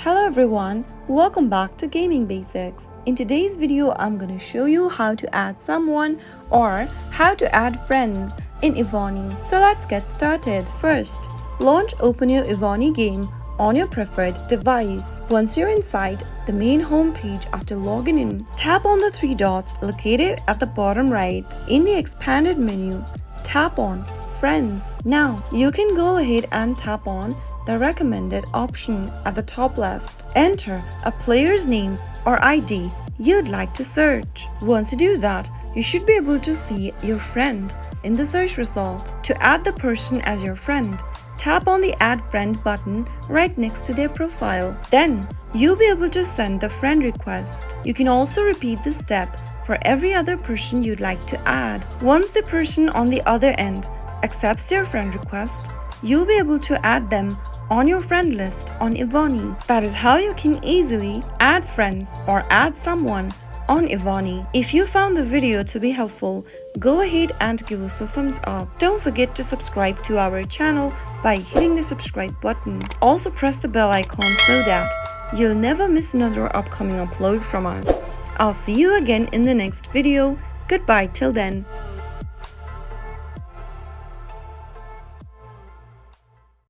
Hello everyone, welcome back to Gaming Basics. In today's video, I'm going to show you how to add someone or how to add friends in Evony. So let's get started. First, open your Evony game on your preferred device. Once you're inside the main home page after logging in, tap on the three dots located at the bottom right. In the expanded menu, tap on Friends. Now, you can go ahead and tap on the recommended option at the top left. Enter a player's name or ID you'd like to search. Once you do that, you should be able to see your friend in the search result. To add the person as your friend, tap on the Add Friend button right next to their profile. Then, you'll be able to send the friend request. You can also repeat this step for every other person you'd like to add. Once the person on the other end accepts your friend request, you'll be able to add them on your friend list on Evony. That is how you can easily add friends or add someone on Evony. If you found the video to be helpful, go ahead and give us a thumbs up. Don't forget to subscribe to our channel by hitting the subscribe button. Also press the bell icon so that you'll never miss another upcoming upload from us. I'll see you again in the next video. Goodbye till then.